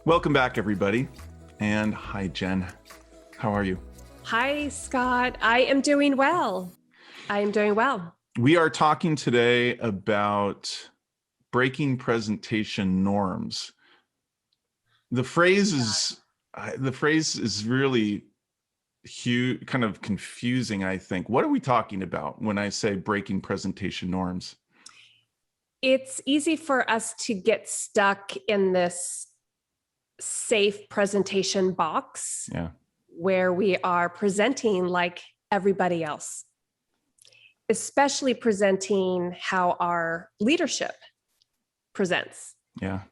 Welcome back, everybody. And hi, Jen. How are you? Hi, Scott. I am doing well. We are talking today about breaking presentation norms. The phrase is really huge, kind of confusing, I think. What are we talking about when I say breaking presentation norms? It's easy for us to get stuck in this safe presentation box where we are presenting like everybody else, especially presenting how our leadership presents. Yeah.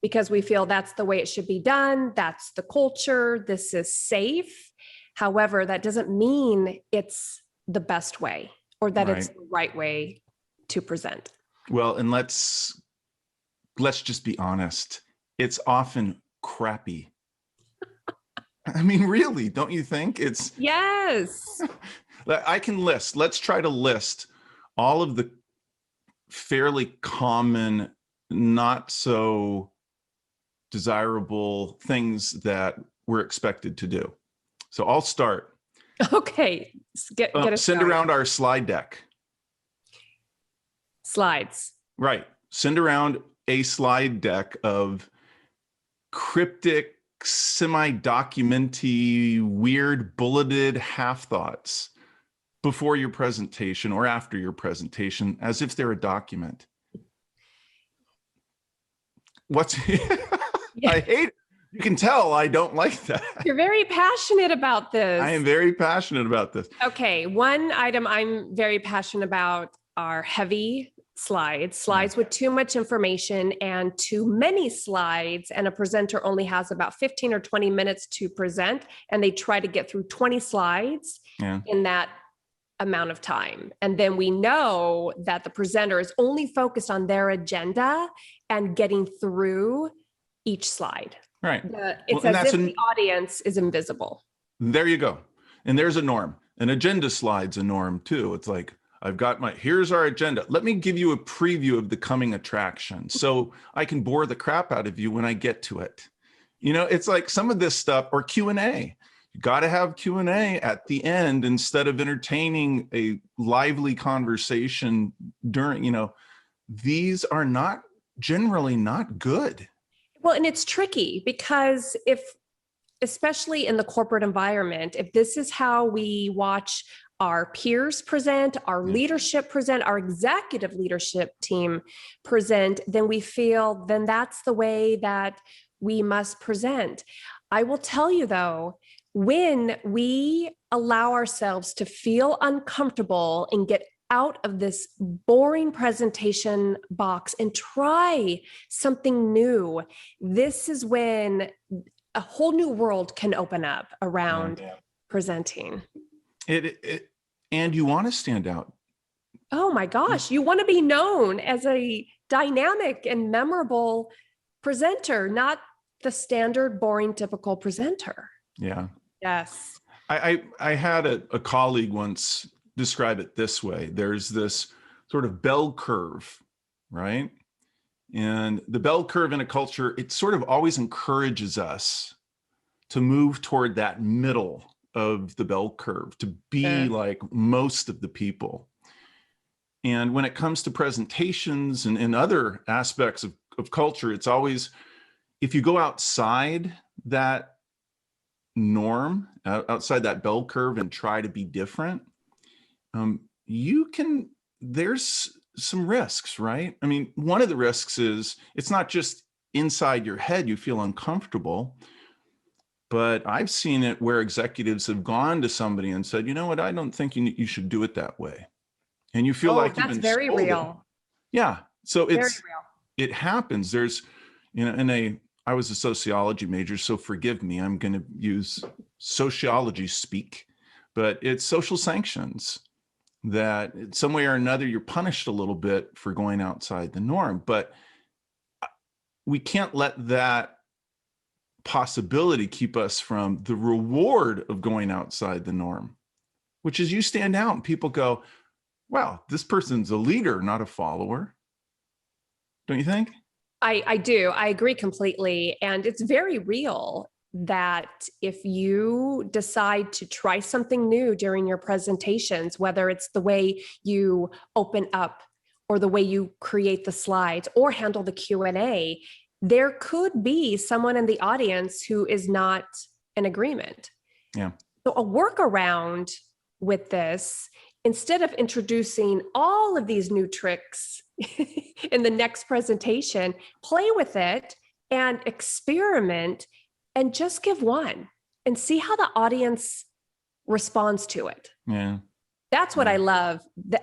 Because we feel that's the way it should be done. That's the culture. This is safe. However, that doesn't mean it's the best way or that it's the right way to present. Well, and let's just be honest. It's often crappy. I mean, really, don't you think? Yes. I can list. Let's try to list all of the fairly common, not so desirable things that we're expected to do. So I'll start. Okay. Get us send started. around our slide deck. Slides. Right. Send around a slide deck of cryptic, semi-documenty, weird, bulleted half thoughts before your presentation or after your presentation, as if they're a document. I hate it. You can tell I don't like that. You're very passionate about this. I am very passionate about this. Okay. One item I'm very passionate about are heavy slides with too much information and too many slides. And a presenter only has about 15 or 20 minutes to present, and they try to get through 20 slides in that amount of time. And then we know that the presenter is only focused on their agenda and getting through each slide. Right. It's as if the audience is invisible. There you go. And there's a norm. An agenda slide's a norm too. It's like, here's our agenda. Let me give you a preview of the coming attraction so I can bore the crap out of you when I get to it. You know, it's like some of this stuff, or Q&A. You got to have Q&A at the end instead of entertaining a lively conversation during, these are generally not good. Well, and it's tricky because especially in the corporate environment, if this is how we watch our peers present, our leadership present, our executive leadership team present, then we feel then that's the way that we must present. I will tell you though, when we allow ourselves to feel uncomfortable and get out of this boring presentation box and try something new, this is when a whole new world can open up around presenting. And you want to stand out. Oh my gosh, you want to be known as a dynamic and memorable presenter, not the standard, boring, typical presenter. Yeah. Yes. I had a colleague once describe it this way. There's this sort of bell curve, right? And the bell curve in a culture, it sort of always encourages us to move toward that middle of the bell curve, to be like most of the people. And when it comes to presentations and other aspects of culture, it's always, if you go outside that norm, outside that bell curve and try to be different, there's some risks, right? I mean, one of the risks is it's not just inside your head, you feel uncomfortable, but I've seen it where executives have gone to somebody and said, you know what, I don't think you should do it that way. And you feel like you've been very scolded. real. Yeah. So Very real. it happens. There's, I was a sociology major, so forgive me, I'm going to use sociology speak, but it's social sanctions that some way or another you're punished a little bit for going outside the norm. But we can't let that possibility keep us from the reward of going outside the norm, which is you stand out and people go, wow, this person's a leader, not a follower. Don't you think? I do. I agree completely. And it's very real that if you decide to try something new during your presentations, whether it's the way you open up or the way you create the slides or handle the Q&A, there could be someone in the audience who is not in agreement. Yeah. So a workaround with this, instead of introducing all of these new tricks in the next presentation, play with it and experiment and just give one and see how the audience responds to it. Yeah. That's what I love.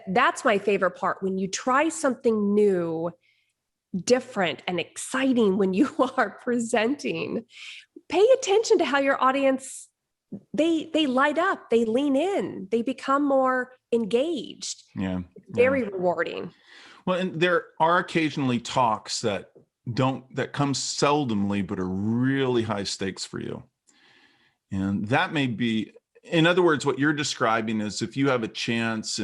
That's my favorite part. When you try something new, different, and exciting when you are presenting, pay attention to how your audience, they light up, they lean in, they become more engaged. Yeah. Very rewarding. Well, and there are occasionally talks that come seldomly, but are really high stakes for you. And that may be, in other words, what you're describing is if you have a chance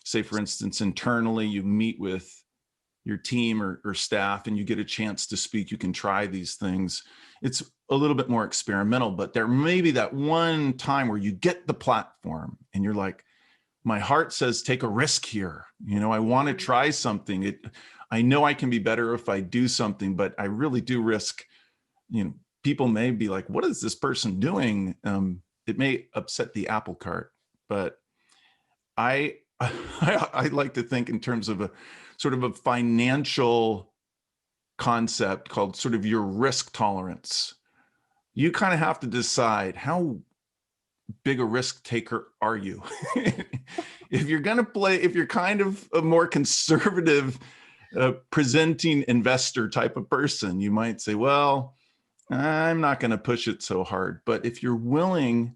say, for instance, internally, you meet with your team or staff and you get a chance to speak, you can try these things. It's a little bit more experimental, but there may be that one time where you get the platform and you're like, my heart says, take a risk here. I want to try something. I know I can be better if I do something, but I really do risk, people may be like, what is this person doing? It may upset the apple cart, but I like to think in terms of a sort of a financial concept called sort of your risk tolerance. You kind of have to decide how big a risk taker are you? If you're going to play, if you're kind of a more conservative presenting investor type of person, you might say, well, I'm not going to push it so hard. But if you're willing,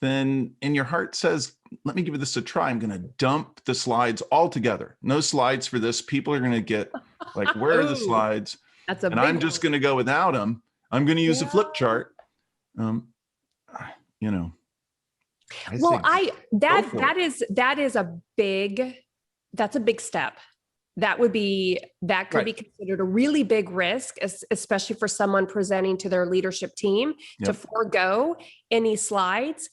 then, and your heart says, let me give this a try, I'm going to dump the slides altogether. No slides for this. People are going to get like, where are the slides? And I'm just going to go without them. I'm going to use a flip chart. That's a big step. That could be considered a really big risk, especially for someone presenting to their leadership team, to forego any slides.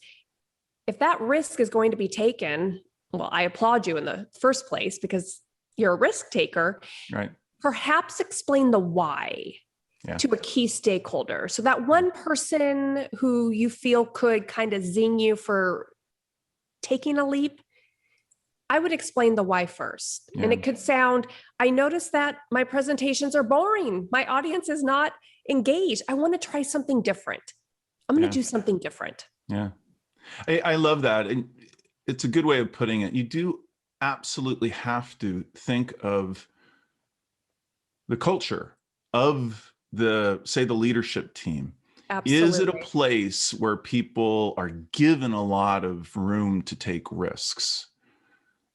If that risk is going to be taken, well, I applaud you in the first place because you're a risk taker. Right. Perhaps explain the why to a key stakeholder. So that one person who you feel could kind of zing you for taking a leap, I would explain the why first. Yeah. And it could sound, I noticed that my presentations are boring. My audience is not engaged. I want to try something different. I'm going to do something different. Yeah. I love that. And it's a good way of putting it. You do absolutely have to think of the culture of the leadership team. Absolutely. Is it a place where people are given a lot of room to take risks?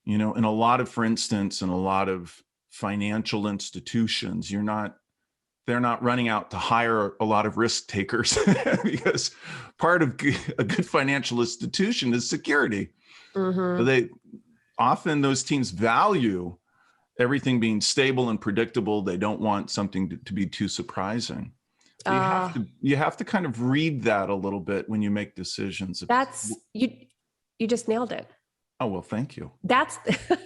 In a lot of, for instance, in a lot of financial institutions, they're not running out to hire a lot of risk takers because part of a good financial institution is security. Mm-hmm. So those teams value everything being stable and predictable. They don't want something to be too surprising. So you have to kind of read that a little bit when you make decisions. You just nailed it. Oh, well, thank you.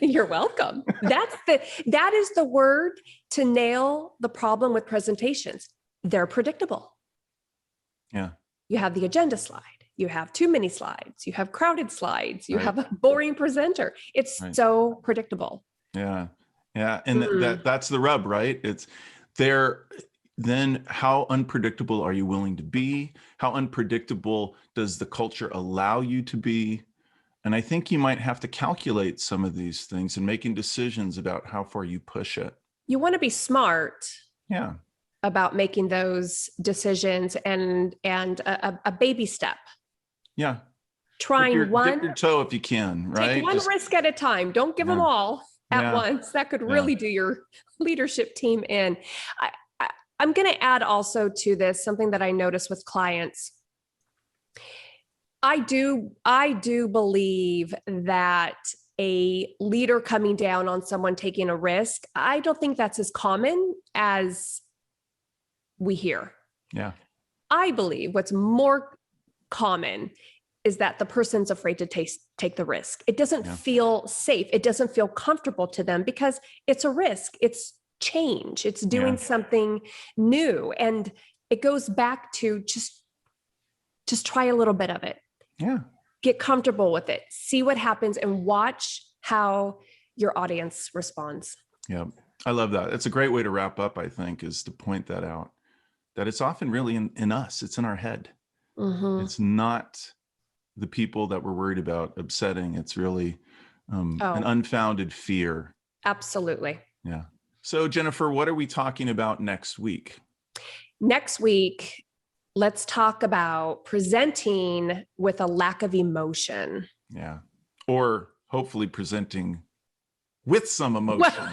You're welcome. That is the word to nail the problem with presentations. They're predictable. Yeah. You have the agenda slide. You have too many slides. You have crowded slides. You have a boring presenter. It's so predictable. Yeah. Yeah. And that's the rub, right? It's there. Then how unpredictable are you willing to be? How unpredictable does the culture allow you to be? And I think you might have to calculate some of these things and making decisions about how far you push it. You want to be smart. Yeah. About making those decisions and a baby step. Yeah. Trying dip your toe if you can, right? Take one risk at a time. Don't give them all at once. That could really do your leadership team in. I'm going to add also to this something that I notice with clients. I do believe that a leader coming down on someone taking a risk, I don't think that's as common as we hear. Yeah. I believe what's more common is that the person's afraid to take the risk. It doesn't feel safe. It doesn't feel comfortable to them because it's a risk. It's change. It's doing something new. And it goes back to just try a little bit of it. Yeah. Get comfortable with it. See what happens and watch how your audience responds. Yeah. I love that. It's a great way to wrap up, I think, is to point that out, that it's often really in us. It's in our head. Mm-hmm. It's not the people that we're worried about upsetting. It's really an unfounded fear. Absolutely. Yeah. So Jennifer, what are we talking about next week? Next week, let's talk about presenting with a lack of emotion. Yeah. Or hopefully presenting with some emotion.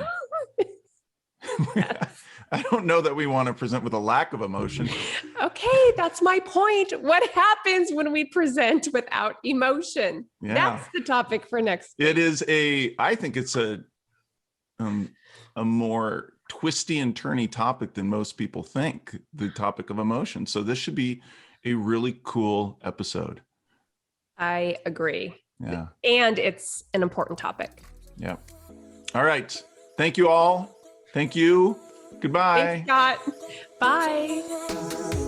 I don't know that we want to present with a lack of emotion. Okay, that's my point. What happens when we present without emotion? Yeah. That's the topic for next week. It is I think it's a more twisty and turny topic than most people think, the topic of emotion. So this should be a really cool episode. I agree. Yeah. And it's an important topic. Yeah. All right. Thank you all. Thank you. Goodbye. Thanks, Scott. Bye.